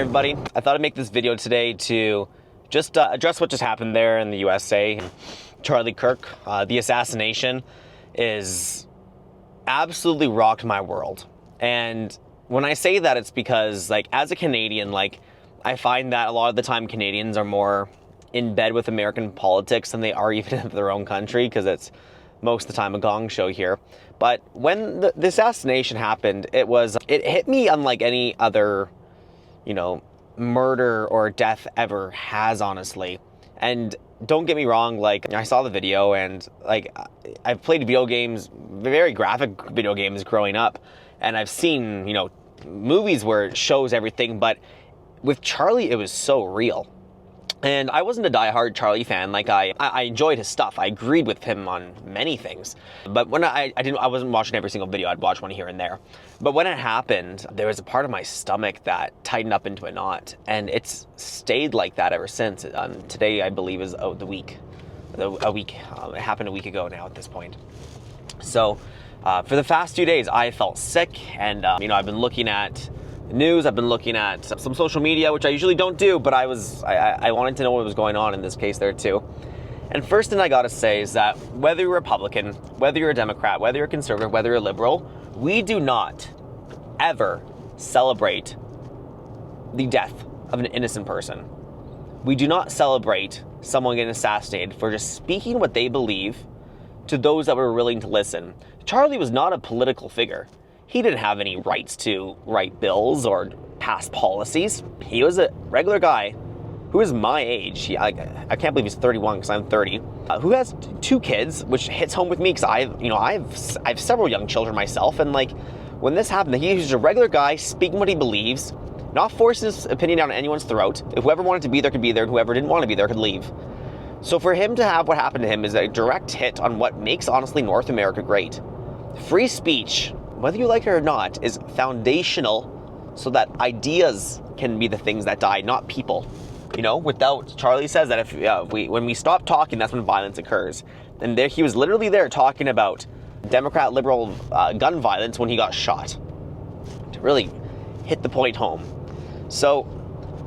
Everybody, I thought I'd make this video today to just address what just happened there in the USA. Charlie Kirk, the assassination is absolutely rocked my world. And when I say that, it's because, like, as a Canadian, like, I find that a lot of the time Canadians are more in bed with American politics than they are even in their own country, because it's most of the time a gong show here. But when the assassination happened, it hit me unlike any other, murder or death ever has, honestly. And don't get me wrong, like, I saw the video and, like, I've played video games, very graphic video games growing up, and I've seen, movies where it shows everything, but with Charlie, it was so real. And I wasn't a diehard Charlie fan. Like, I enjoyed his stuff. I agreed with him on many things. But when I wasn't watching every single video. I'd watch one here and there. But when it happened, there was a part of my stomach that tightened up into a knot, and it's stayed like that ever since. Today, I believe, is a week. It happened a week ago now at this point. So, for the past 2 days, I felt sick, and I've been looking at news, I've been looking at some social media, which I usually don't do, but I wanted to know what was going on in this case there too. And first thing I gotta say is that whether you're a Republican, whether you're a Democrat, whether you're a conservative, whether you're a liberal, we do not ever celebrate the death of an innocent person. We do not celebrate someone getting assassinated for just speaking what they believe to those that were willing to listen. Charlie was not a political figure. He didn't have any rights to write bills or pass policies. He was a regular guy who is my age. I can't believe he's 31 because I'm 30. Who has 2 kids, which hits home with me because I have several young children myself. And like, when this happened, he was a regular guy speaking what he believes, not forcing his opinion down anyone's throat. If whoever wanted to be there could be there, and whoever didn't want to be there could leave. So for him to have what happened to him is a direct hit on what makes, honestly, North America great. Free speech, whether you like it or not, is foundational so that ideas can be the things that die, not people. Without, Charlie says that when we stop talking, that's when violence occurs. And there, he was literally there talking about Democrat liberal gun violence when he got shot, to really hit the point home. So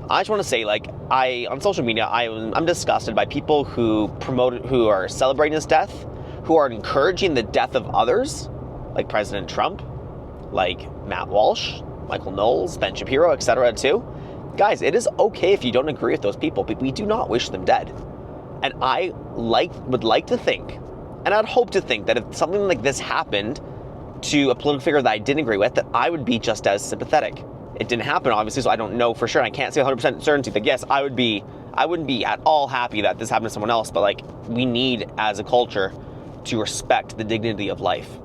I just want to say, like, on social media, I'm disgusted by people who are celebrating his death, who are encouraging the death of others, like President Trump, like Matt Walsh, Michael Knowles, Ben Shapiro, etc. too. Guys, it is okay if you don't agree with those people, but we do not wish them dead. And I would like to think, and I'd hope to think, that if something like this happened to a political figure that I didn't agree with, that I would be just as sympathetic. It didn't happen, obviously, so I don't know for sure. I can't say 100% certainty that yes, I wouldn't be at all happy that this happened to someone else, but like, we need, as a culture, to respect the dignity of life,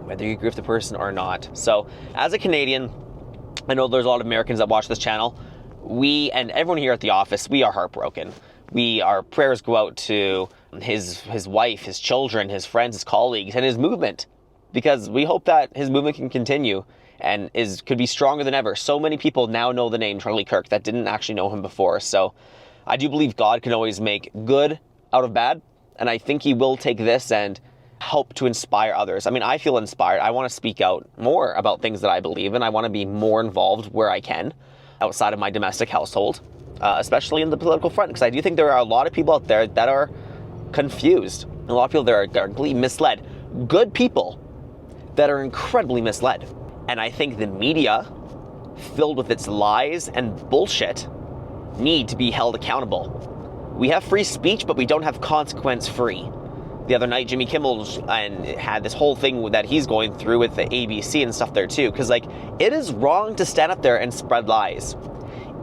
whether you agree with the person or not. So, as a Canadian, I know there's a lot of Americans that watch this channel. We, and everyone here at the office, we are heartbroken. Our prayers go out to his wife, his children, his friends, his colleagues, and his movement, because we hope that his movement can continue and could be stronger than ever. So many people now know the name Charlie Kirk that didn't actually know him before. So I do believe God can always make good out of bad, and I think he will take this and help to inspire others. I mean, I feel inspired. I want to speak out more about things that I believe in. I want to be more involved where I can outside of my domestic household, especially in the political front, because I do think there are a lot of people out there that are confused. A lot of people that are completely misled. Good people that are incredibly misled. And I think the media, filled with its lies and bullshit, need to be held accountable. We have free speech, but we don't have consequence-free. The other night, Jimmy Kimmel had this whole thing that he's going through with the ABC and stuff there too. Because, like, it is wrong to stand up there and spread lies.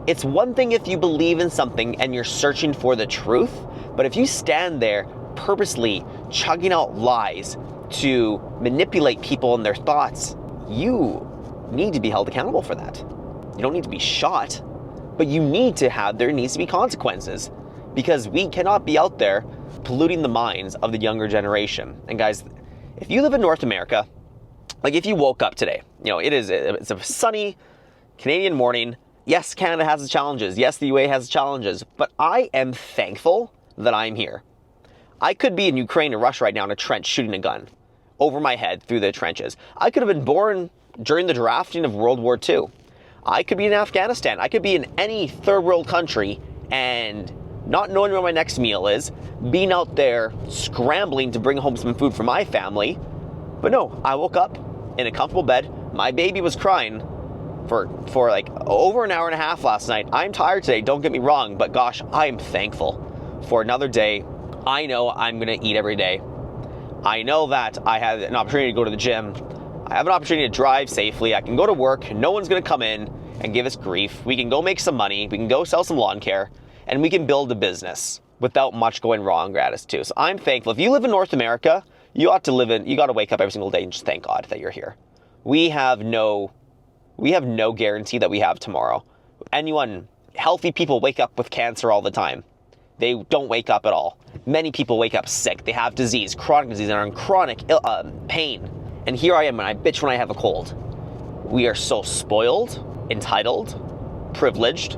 It's one thing if you believe in something and you're searching for the truth. But if you stand there purposely chugging out lies to manipulate people and their thoughts, you need to be held accountable for that. You don't need to be shot, but there needs to be consequences. Because we cannot be out there polluting the minds of the younger generation. And guys, if you live in North America, like, if you woke up today, it's a sunny Canadian morning. Yes, Canada has its challenges. Yes, the UA has its challenges, but I am thankful that I'm here. I could be in Ukraine or Russia right now in a trench shooting a gun over my head through the trenches. I could have been born during the drafting of World War II. I could be in Afghanistan. I could be in any third world country and not knowing where my next meal is, being out there scrambling to bring home some food for my family. But no, I woke up in a comfortable bed. My baby was crying for like over an hour and a half last night. I'm tired today, don't get me wrong, but gosh, I am thankful for another day. I know I'm gonna eat every day. I know that I have an opportunity to go to the gym. I have an opportunity to drive safely. I can go to work. No one's gonna come in and give us grief. We can go make some money. We can go sell some lawn care, and we can build a business without much going wrong gratis too. So I'm thankful. If you live in North America, you got to wake up every single day and just thank God that you're here. We have no guarantee that we have tomorrow. Healthy people wake up with cancer all the time. They don't wake up at all. Many people wake up sick. They have disease, chronic disease, and are in chronic pain. And here I am, and I bitch when I have a cold. We are so spoiled, entitled, privileged.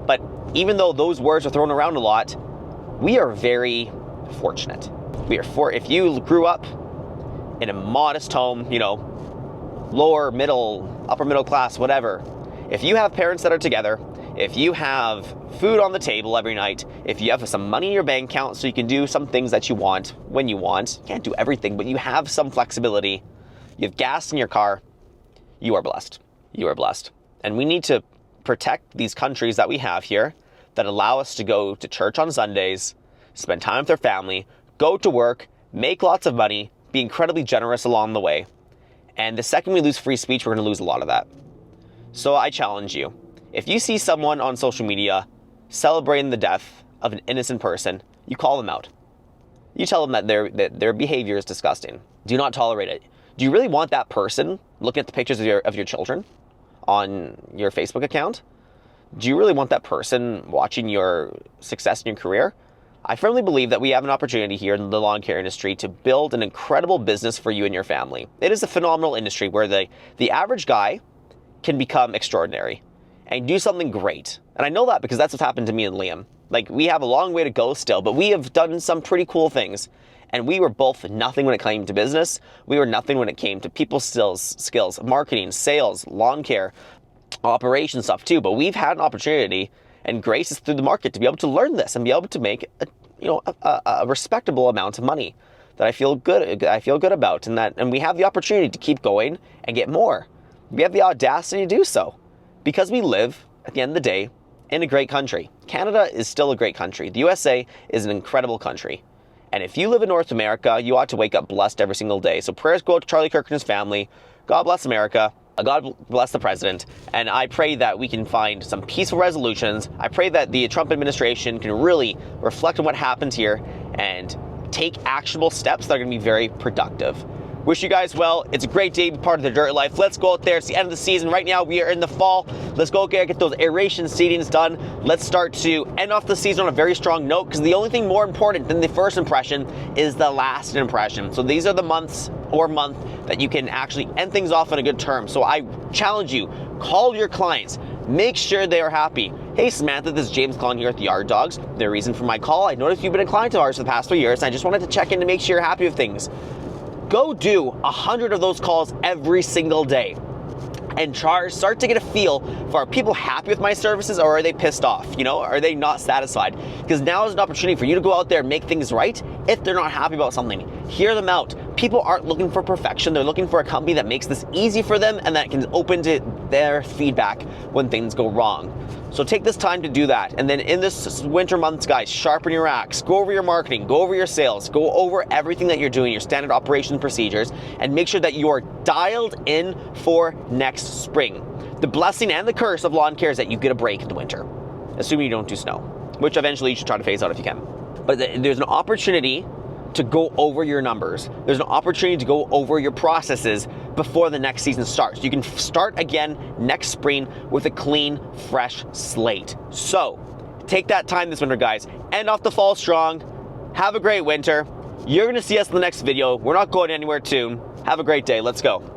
But even though those words are thrown around a lot, we are very fortunate. If you grew up in a modest home, lower middle, upper middle class, whatever, if you have parents that are together, if you have food on the table every night, if you have some money in your bank account so you can do some things that you want when you want, you can't do everything, but you have some flexibility, you have gas in your car, you are blessed. You are blessed. And we need to protect these countries that we have here that allow us to go to church on Sundays, spend time with our family, go to work, make lots of money, be incredibly generous along the way. And the second we lose free speech, we're going to lose a lot of that. So I challenge you. If you see someone on social media celebrating the death of an innocent person, you call them out. You tell them that their behavior is disgusting. Do not tolerate it. Do you really want that person looking at the pictures of your children on your Facebook account? Do you really want that person watching your success in your career? I firmly believe that we have an opportunity here in the lawn care industry to build an incredible business for you and your family. It is a phenomenal industry where the average guy can become extraordinary and do something great. And I know that because that's what's happened to me and Liam. Like, we have a long way to go still, but we have done some pretty cool things. And we were both nothing when it came to business. We were nothing when it came to people skills, marketing, sales, lawn care, operation stuff too. But we've had an opportunity and grace is through the market to be able to learn this and be able to make a respectable amount of money that I feel good about, and we have the opportunity to keep going and get more. We have the audacity to do so because we live, at the end of the day, in a great country. Canada is still a great country. The USA is an incredible country. And if you live in North America, you ought to wake up blessed every single day. So prayers go out to Charlie Kirk and his family. God bless America. God bless the president. And I pray that we can find some peaceful resolutions. I pray that the Trump administration can really reflect on what happened here and take actionable steps that are going to be very productive. Wish you guys well. It's a great day to be part of the Dirt Life. Let's go out there. It's the end of the season. Right now, we are in the fall. Let's go get those aeration seedings done. Let's start to end off the season on a very strong note, because the only thing more important than the first impression is the last impression. So these are the month that you can actually end things off on a good term. So I challenge you, call your clients. Make sure they are happy. Hey Samantha, this is James calling here at the Yard Dogs. The reason for my call, I noticed you've been a client of ours for the past 3 years, and I just wanted to check in to make sure you're happy with things. Go do 100 of those calls every single day and start to get a feel for, are people happy with my services or are they pissed off? Are they not satisfied? Because now is an opportunity for you to go out there and make things right. If they're not happy about something, hear them out. People aren't looking for perfection. They're looking for a company that makes this easy for them and that can open to their feedback when things go wrong. So take this time to do that. And then in this winter months, guys, sharpen your axe, go over your marketing, go over your sales, go over everything that you're doing, your standard operation procedures, and make sure that you're dialed in for next spring. The blessing and the curse of lawn care is that you get a break in the winter, assuming you don't do snow, which eventually you should try to phase out if you can. But there's an opportunity to go over your numbers. There's an opportunity to go over your processes before the next season starts. You can start again next spring with a clean, fresh slate. So take that time this winter, guys. End off the fall strong. Have a great winter. You're gonna see us in the next video. We're not going anywhere soon. Have a great day. Let's go.